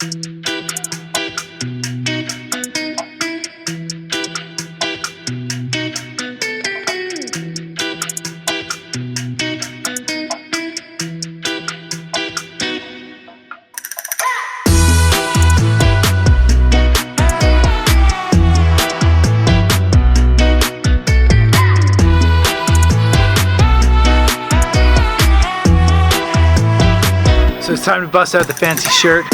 So it's time to bust out the fancy shirt.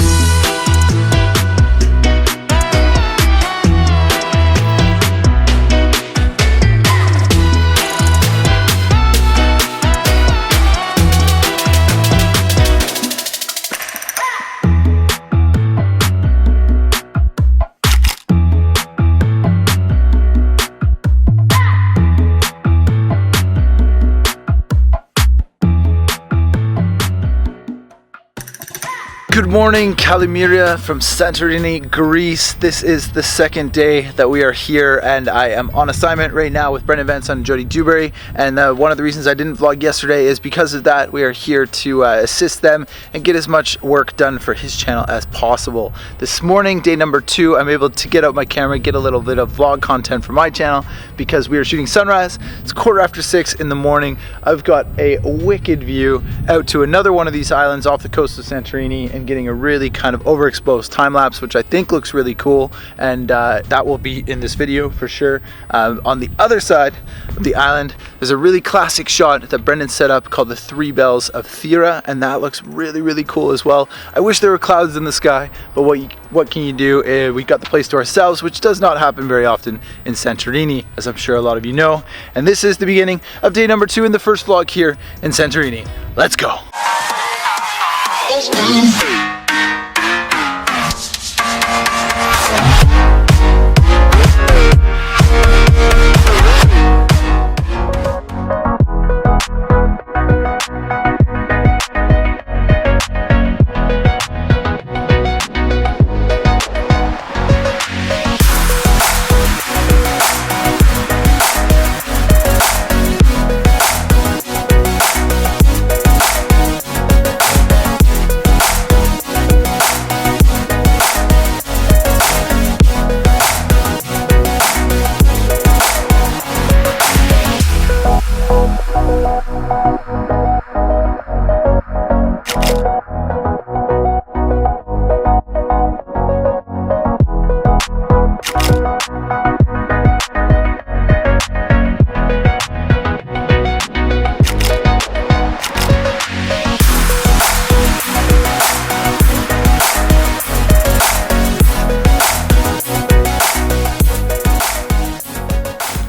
Good morning, Kalimiria from Santorini, Greece. This is the second day that we are here, and I am on assignment right now with Brendan Van Son and Jody Dewberry. And one of the reasons I didn't vlog yesterday is because of that. We are here to assist them and get as much work done for his channel as possible. This morning, day number 2, I'm able to get out my camera, get a little bit of vlog content for my channel because we are shooting sunrise. It's 6:15 in the morning. I've got a wicked view out to another one of these islands off the coast of Santorini and getting a really kind of overexposed time lapse, which I think looks really cool, and that will be in this video for sure. On the other side of the island, there's a really classic shot that Brendan set up called the 3 Bells of Thera, and that looks really, really cool as well. I wish there were clouds in the sky, but what can you do? We got the place to ourselves, which does not happen very often in Santorini, as I'm sure a lot of you know. And this is the beginning of day number 2 in the first vlog here in Santorini. Let's go.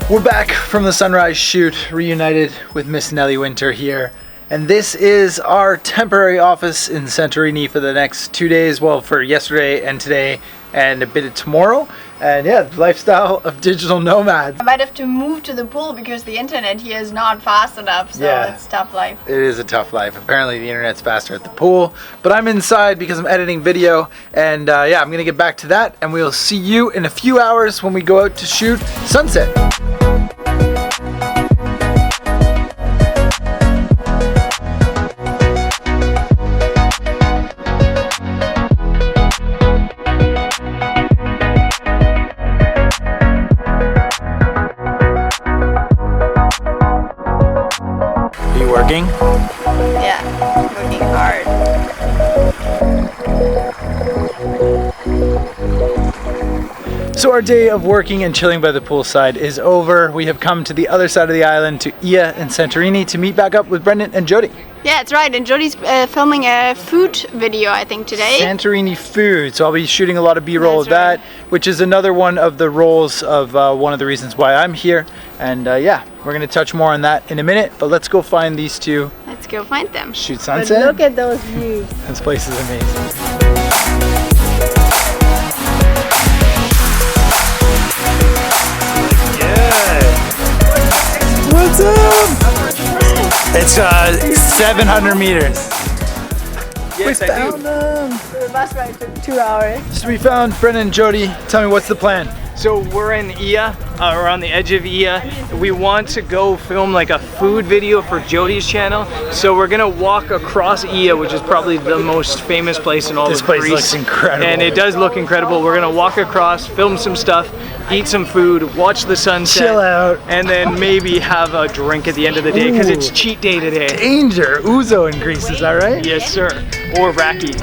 We're back from the sunrise shoot, reunited with Miss Nellie Winter here. And this is our temporary office in Santorini for the next 2 days. Well, for yesterday and today and a bit of tomorrow. And yeah, the lifestyle of digital nomads. I might have to move to the pool because the internet here is not fast enough, so yeah, it's a tough life. It is a tough life. Apparently the internet's faster at the pool, but I'm inside because I'm editing video, and yeah, I'm gonna get back to that, and we'll see you in a few hours when we go out to shoot sunset. Working? Yeah, working hard. So our day of working and chilling by the poolside is over. We have come to the other side of the island, to Ia and Santorini, to meet back up with Brendan and Jody. Yeah, that's right, and Jody's filming a food video, I think, today. Santorini food, so I'll be shooting a lot of B-roll of that, which is another one of the roles of one of the reasons why I'm here. And yeah, we're gonna touch more on that in a minute, but let's go find these two. Let's go find them. Shoot sunset. But look at those views. This place is amazing. What's up? It's 700 meters. Yes, we found them. the bus ride took 2 hours. So we found Brennan and Jody. Tell me, what's the plan? So we're in Ia, we're on the edge of Ia. We want to go film like a food video for Jody's channel. So we're gonna walk across Ia, which is probably the most famous place in all of Greece. This place looks incredible. And it does look incredible. We're gonna walk across, film some stuff, eat some food, watch the sunset. Chill out. And then maybe have a drink at the end of the day, because it's cheat day today. Danger, ouzo in Greece, is that right? Yes, sir. Or raki.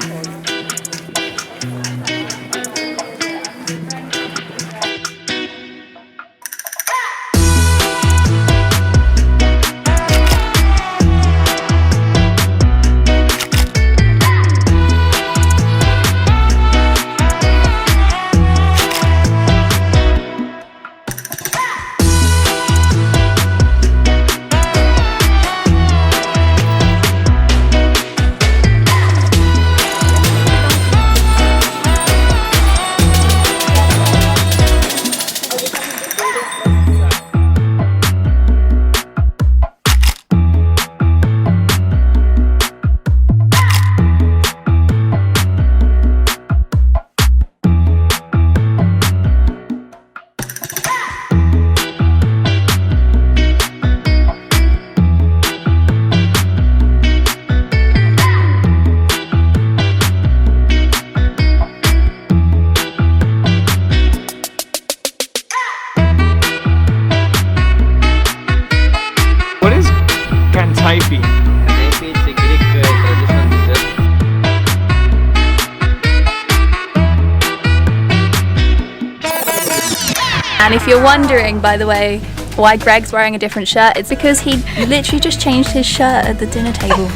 And if you're wondering, by the way, why Greg's wearing a different shirt, it's because he literally just changed his shirt at the dinner table.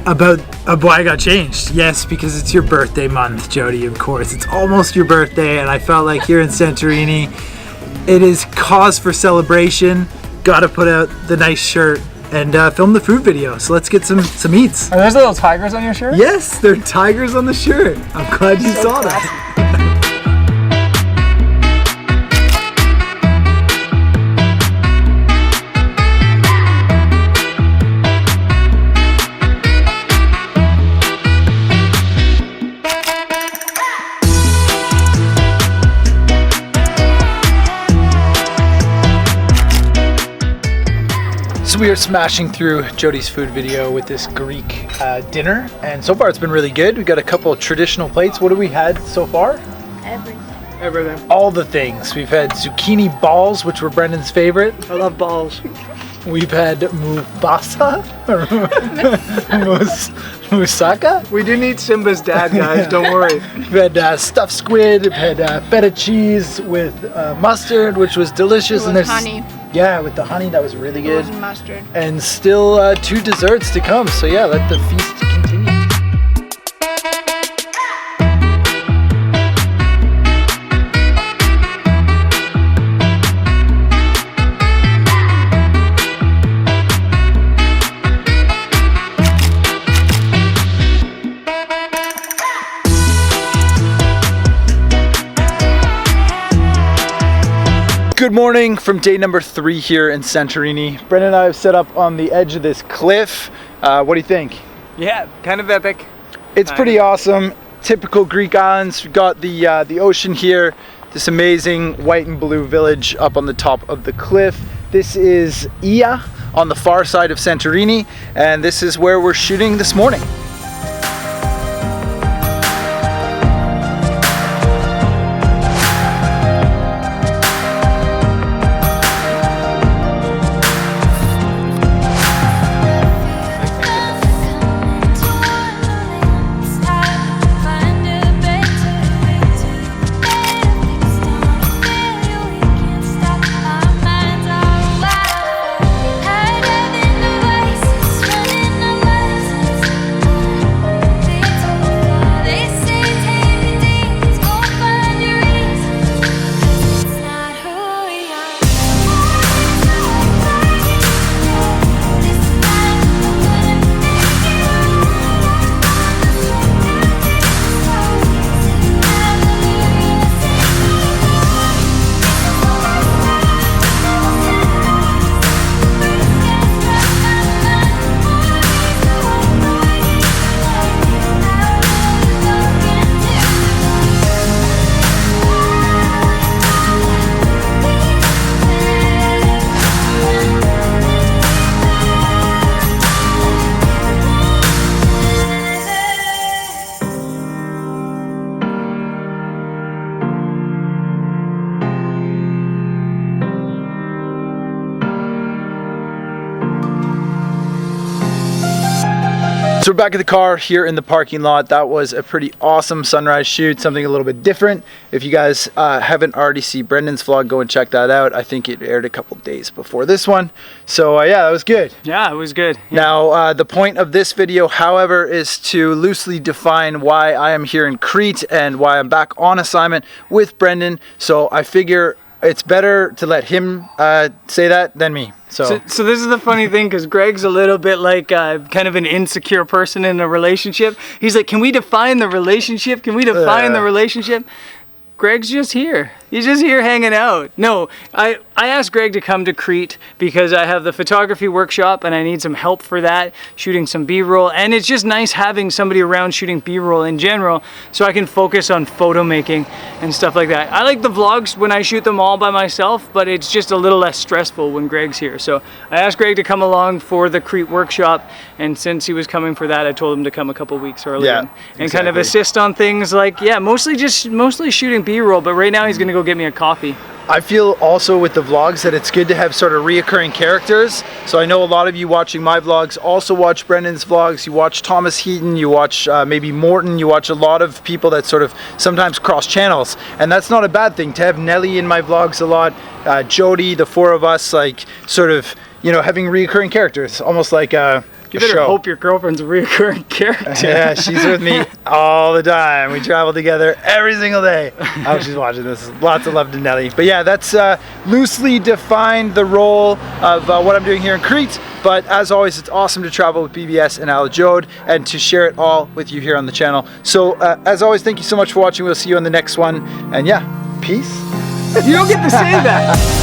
About why I got changed. Yes, because it's your birthday month, Jody, of course. It's almost your birthday, and I felt like here in Santorini, it is cause for celebration. Gotta put out the nice shirt and film the food video. So let's get some eats. Are those little tigers on your shirt? Yes, they're tigers on the shirt. I'm glad you saw that. So we are smashing through Jody's food video with this Greek dinner, and so far it's been really good. We got a couple of traditional plates. What have we had so far? Everything. All the things. We've had zucchini balls, which were Brendan's favorite. I love balls. We've had mufasa, moussaka. We do need Simba's dad, guys. Don't worry. We've had stuffed squid. We've had feta cheese with mustard, which was delicious. With honey. Yeah, with the honey, that was really It good. wasn't mustard. And still 2 desserts to come. So yeah, let the feast continue. Good morning from day number 3 here in Santorini. Brendan and I have set up on the edge of this cliff. What do you think? Yeah, kind of epic. It's pretty awesome. Typical Greek islands. We've got the ocean here. This amazing white and blue village up on the top of the cliff. This is Ia on the far side of Santorini, and this is where we're shooting this morning. So we're back at the car here in the parking lot. That was a pretty awesome sunrise shoot, something a little bit different. If you guys haven't already seen Brendan's vlog, go and check that out. I think it aired a couple days before this one. So yeah, that was good. Yeah, it was good. Yeah. Now, the point of this video, however, is to loosely define why I am here in Crete and why I'm back on assignment with Brendan. So I figure it's better to let him say that than me. So this is the funny thing, because Greg's a little bit like kind of an insecure person in a relationship. He's like, can we define the relationship? Can we define the relationship? Greg's just here. He's just here hanging out. No, I asked Greg to come to Crete because I have the photography workshop and I need some help for that, shooting some B-roll. And it's just nice having somebody around shooting B-roll in general so I can focus on photo making and stuff like that. I like the vlogs when I shoot them all by myself, but it's just a little less stressful when Greg's here. So I asked Greg to come along for the Crete workshop, and since he was coming for that, I told him to come a couple weeks earlier and kind of assist on things like, mostly shooting B-roll, but right now he's gonna go get me a coffee. I feel also with the vlogs that it's good to have sort of reoccurring characters. So I know a lot of you watching my vlogs also watch Brendan's vlogs. You watch Thomas Heaton, you watch maybe Morton, you watch a lot of people that sort of sometimes cross channels. And that's not a bad thing. To have Nellie in my vlogs a lot, Jody, the four of us, like sort of, you know, having reoccurring characters, almost like you better hope your girlfriend's a reoccurring character. Yeah, she's with me all the time. We travel together every single day. I hope she's watching this. Lots of love to Nellie. But yeah, that's loosely defined the role of what I'm doing here in Crete. But as always, it's awesome to travel with BvS and I and to share it all with you here on the channel. So as always, thank you so much for watching. We'll see you on the next one. And yeah, peace. You don't get to say that.